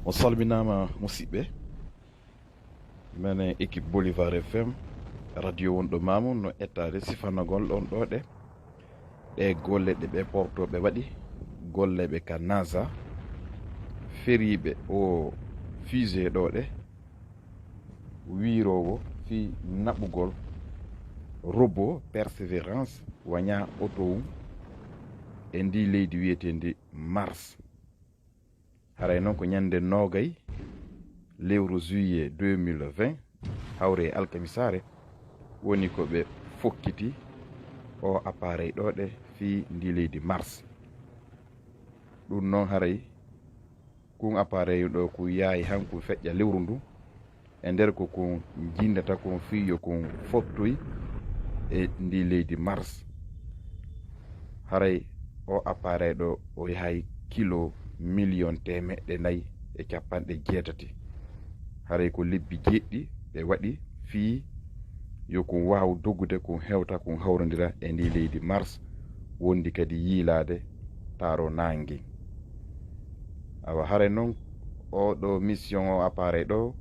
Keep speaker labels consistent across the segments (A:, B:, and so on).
A: On salminama musidɓe mene équipe Bolivar FM radio wonɗo Mamoun no ettade sifanagol ɗon ɗo ɗe golle ɗe ɓe portoɓe waɗi golleɓe ka NASA feriɓe o fusée ɗo ɗe wirowo fi naɓugol robot persévérance waña auto e ndi leydi wiyetendi Mars. Haray noon ko ñande nogay lewru juillet 2020 hawre alkamisare woni ko ɓe fokkiti o appareil ɗo ɗe fi ndi leydi Mars. ɗum noon haray kun appareil ɗo ko yaayi hanko feƴƴa lewru ndu e nder ko kon jindata kon fiyo kon fottoy e ndi leydi Mars. Haray o appareil ɗo o yahay kilo million temeɗɗe 450. Haray ko lebbi jeɗɗi ɓe waɗi fii yo kon waw doggude kon hewta kon hawrodira e ndi leydi Mars wondi kadi yiilade taaro nangue. Awa haray noon oɗo mission o appareil ɗo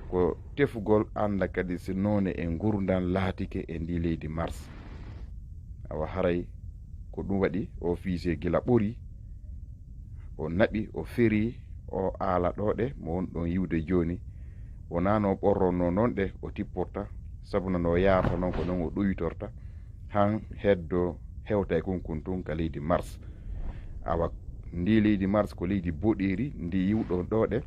A: ko tefugol anda kadi so none e gurdan laatike e ndi leydi Mars. Awa haray ko ɗum waɗi o fusée gila ɓori o naɓi o feri o aala ɗo ɗe mo won ɗon yiwde joni wona no ɓorronno noon ɗe o tipporta sabu no yarata noon ko ɗon o ɗoyitorta han heddo hewta e konkon tun ka leydi Mars. Awa ndi leydi Mars ko leydi boɗeri ndi yiwɗon ɗo ɗe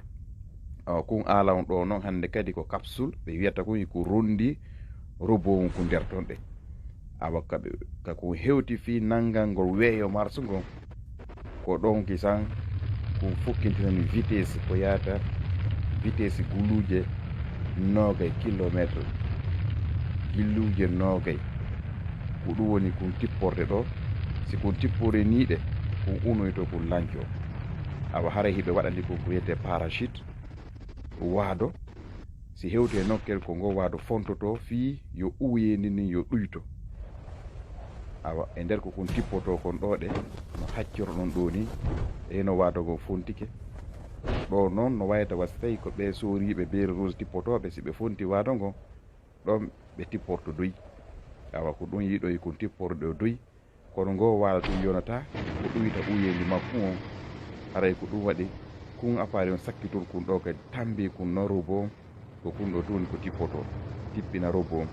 A: kon aala on ɗo noon hande kadi ko capsule ɓe wiyata kon ko rondi robot on ko nder ton ɗe. Awa kako hewti fi nangal ngol weeyo Mars ngon ko ɗon kisan ko fokkintinani vitesse ko yata vitesse guluje 90 kilométre gilluje 90 ko ɗum woni kon tipporde ɗo si kon tippore niɗe kon unoyto kon lanco. Awa haray hiɓe waɗani kon ko wiyete parachute waado si hewti e nokkel ko ngo waado fontoto fi yo uwyendi ni yo ɗuyto. Awa e nder ko kon tippoto kon ɗo ɗe no haccoro ɗon ɗo ni e no wadogo fontike ɗo noon no wayata was tawi ko ɓe soriɓe beere rose tippotoɓe si ɓe fonti waado ngo ɗon ɓe tipporto doyi. Awa ko ɗum yiɗo kon tipporɗo doyi kono ngo waala ɗum yonata ko ɗuyta uyendi makko on. Haray ko ɗum waɗi kun appareil on sakkitor kun ɗo kadi tambi kun no robot ko kun ɗo toni ko tippoto tippina robot on.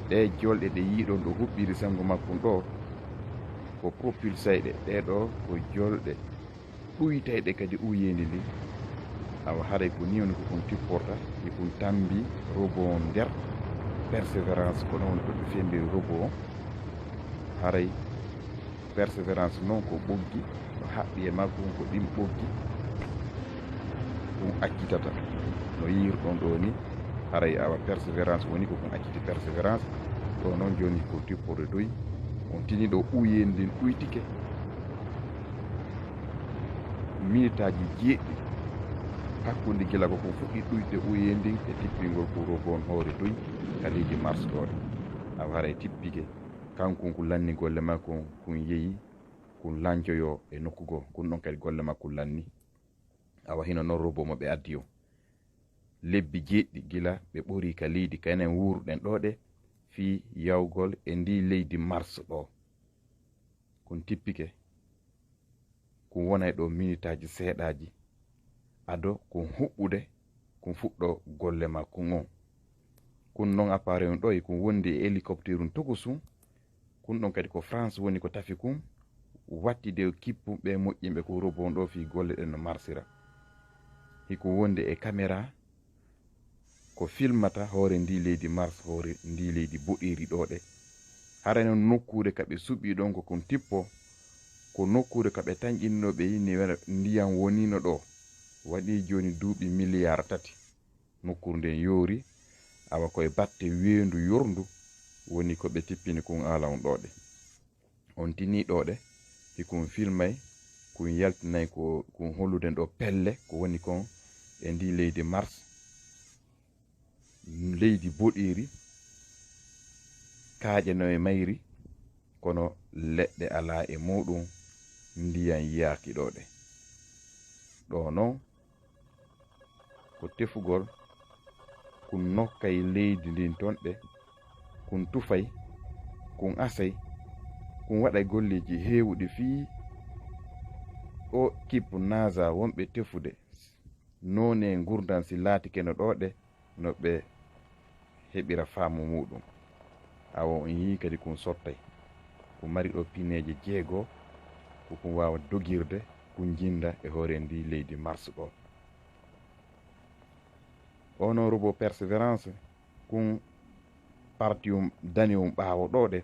A: ɗe jolɗe ɗe yiɗon ɗo huɓɓiri sango makkon ɗo ko propulsayɗe ɗeɗo ko jolɗe ɗuytayɗe kadi uyendi ndi. Awa haray ko ni woni ko kon tipporta e kon tambi robot on nder persévérance ko ɗon woni ko ɓe fembiri robot on. Haray persévérance noon ko ɓoggi ko haɓɓi e makko ko ɗin ɓoggi kon accitata no yirɗon ɗo ni. Haray awa persévérance woni ko kon acciti persévérance ɗo noon joni ko tipporde doyi on tini ɗo uyendi ɗuytike minitaji jeeɗɗi hakkude gila ko kon fuɗɗi ɗuyde uyendi e tippingol ko robot on hoore doyi ka leydi Mars ɗo ɗe. Awa haray tippike kankon ko lanni golle makko kon yeeyi kon lancoyo e nokkugo kon ɗon kadi golle makko lanni. Awa hino noon robot mo ɓe addi o lebbi jeeɗɗi gila ɓe ɓori ka leydi kanen wuurɗen ɗo ɗe fi yawgol e ndi leydi Mars ɗo kon tippike kon wonay ɗo minitaji seeɗaji ado kon huɓɓude kon fuɗɗo golle makko on. Kun noon appareil on ɗo e kon wondi e hélicoptère um tokosum kun ɗon kadi ko France woni ko tafi kum wattide kippuɓe moƴƴinɓe ko robot on ɗo fi golle ɗen no marsira. hiko wonde e caméra ko filmata hoore ndi leydi Mars hoore ndi leydi boɗeri ɗo ɗe. Hara non nokkure kaɓe suɓi ɗon ko kon tippo ko nokkure kaɓe tañƴinno ɓe yini ndiyam wonino ɗo waɗi joni duuɓi milliard 3 nokkure nden yoori awa koye batte weendu yorndu woni ko ɓe tippini kon ala on ɗo ɗe. On tini ɗo ɗe hikon filmay kon yaltinay ko kon holluden ɗo pelle ko woni kon e ndi leydi Mars leydi boɗeri kaaƴe no e mayri kono leɗɗe ala e muɗum ndiyan yaaki ɗo ɗe. Ɗo noon ko tefugol kun nokkay leydi ndin ton ɗe kun tufay kun asay kun waɗay golleji heewuɗi fii o kippu nasa wonɓe tefude none gurdan si laatike no ɗo ɗe no ɓe heɓira faamu muɗum. awo on yi kadi kun sottay ko mari ɗo pineje 6 ko kun wawa dogirde kun jinda e hoore ndi leydi Mars ɗo. ono robot persévérance kun partium danium ɓaawo ɗo ɗe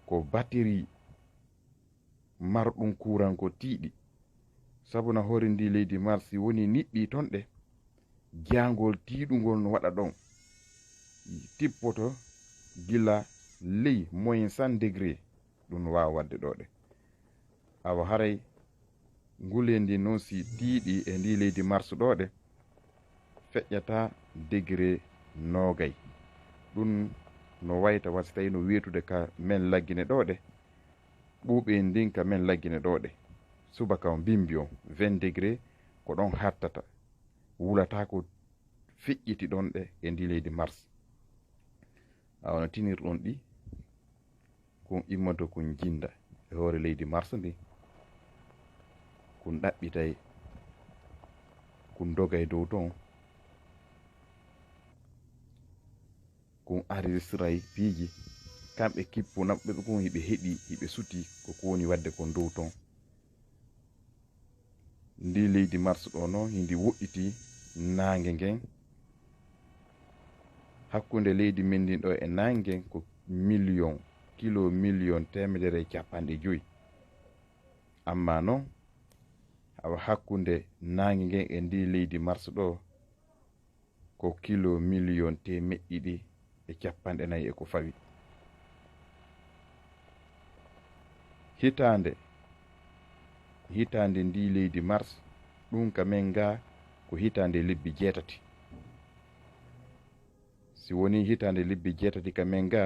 A: ko batterie marɗum courant ko tiiɗi sabuna hoore ndi leydi Mars si woni niɗɗi ton ɗe jangol tiiɗugol no waɗa ɗon tippoto gila ley moyen 100 degré ɗum wawa wadde ɗo ɗe. awa haray ngulendi noon si tiiɗi e ndi leydi Mars ɗo ɗe feƴƴata degré 20 ɗum no wayta wasi tawi no wetude ka men laggine ɗo ɗe ɓuuɓe ndin ka men laggine ɗo ɗe subaka o bimbi on 20 degré ko ɗon hattata wulata ko feƴƴiti ɗon ɗe e ndi leydi Mars. awano tinirɗon ɗi kun immoto kun jinda e hoore leydi Mars ndi kun ɗaɓɓitay kun dogay dow ton kun enregistray piiji kamɓe kippu naɓɓe kun hiɓe heɗi hiɓe suti ko woni wadde kon dow ton. ndi leydi Mars ɗo noon hindi woɗɗiti nange ngen hakkunde leydi men ndin ɗo e nange ngen ko kilo million 150. amma noon awa hakkunde nange ngen e ndi leydi Mars ɗo ko kilo million 250 e ko fawi. hitande ndi leydi Mars ɗum ka men ga ko hitande lebbi 8. si woni hitande lebbi 8 ka men ga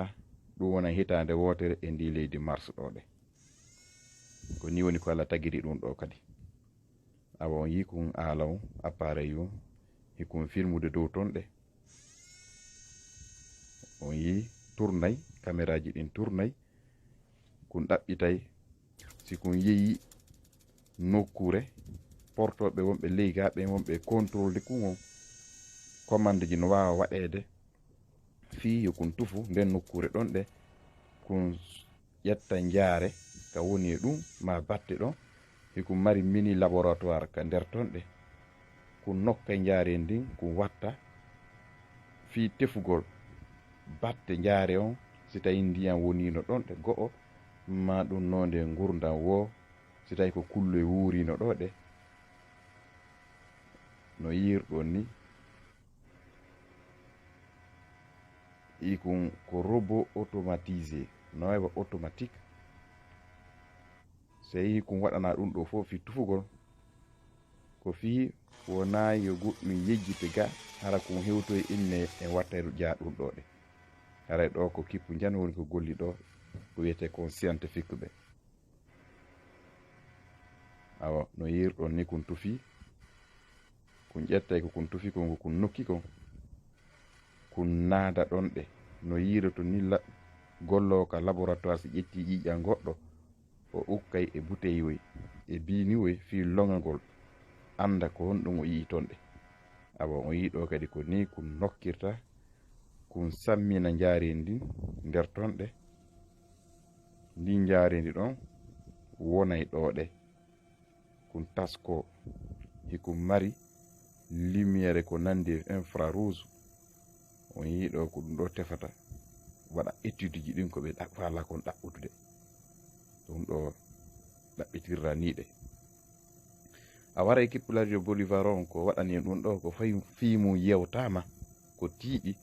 A: ɗum wona hitande wotere e ndi leydi Mars ɗo ɗe ko ni woni ko Allah tagiri ɗum ɗo kadi. awa on yi kun alaw appareil o hikun filmude dow ton ɗe on yi tournay caméraji ɗin tournay kun ɗaɓɓitay si kun yeeyi nokkure portoɓe wonɓe leygaɓe wonɓe contrôle kun on commande ji no wawa waɗede fi yo kun tufu nden nokkure ɗon ɗe kun ƴetta jaare ka woni e ɗum ma batte ɗon hikun mari mini laboratoire ka nder ton ɗe kun nokka jaare ndin kun watta fi tefugol batte jaare on si tawi ndiyam wonino ɗon ɗe go'o ma ɗum nonde gurdam wo si tawi ko kulloye wuurino ɗo ɗe no yirɗon ni ikun ko robot automatisé no waywa automatique sey kun waɗana ɗum ɗo fof fi tufugol ko fi wona yo goɗɗum yejjite ga hara kun hewtoye inne e wattayru ƴa ɗum ɗo ɗe haray ɗo ko kippu jan woni ko golli ɗo ko wiyete kon scientifique ɓe. awa no yirɗon ni kun tufi kun ƴettay ko kun tufi kon ko kun nokki kon kun naada ɗon ɗe no yiroto ni gollowo ka laboratoire si ƴetti ƴiƴan goɗɗo o ukkay e bouteilloy e biniwoy fi longagol anda ko honɗum o yii ton ɗe. awa on yiɗo kadi ko ni kun nokkirta kun sammina jaarendi nder ton ɗe ndi jaarendi ɗon wonay ɗo ɗe kun tasko hikun mari lumiére ko nandi infrarouge on yiɗo ko ɗum ɗo tefata waɗa étude ji ɗin ko ɓe faala kon ɗaɓɓutude ɗum ɗo ɗaɓɓitirra ni ɗe. a wara e kippulajo Bolivar on ko waɗani ɗum ɗo ko fiimu yewtama ko tiiɗi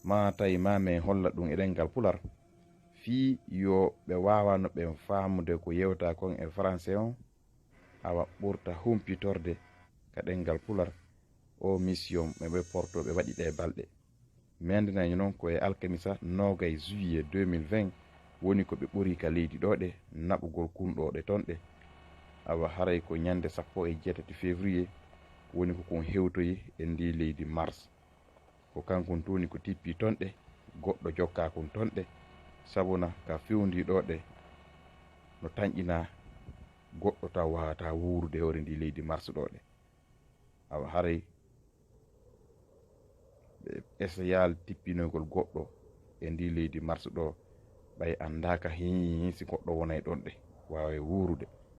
A: ma tawi mame holla ɗum e ɗengal pular fi yo ɓe wawano ɓe famude ko yewta kon e français on awa ɓurta humpitorde ka ɗengal pular o mission ɓe portoɓe waɗi ɗe balɗe mendinayi noon ko e alkamisa 20 juillet 2020 woni ko ɓe ɓuri ka leydi ɗo ɗe naɓugol kunɗo ɗe ton ɗe awa haray ko ñande 18 février woni ko kon hewtoyi e ndi leydi Mars ko kankon toni ko tippi tonɗe goɗɗo jokka kon tonɗe sabuna ka fewndiɗo ɗe no tañƴina goɗɗo taw wawata wurude hore ndi leydi Mars ɗo ɗe awa haray essayal tippinoygol goɗɗo e ndi leydi Mars ɗo ɓay andaka si goɗɗo wonay ɗon ɗe wawa wurude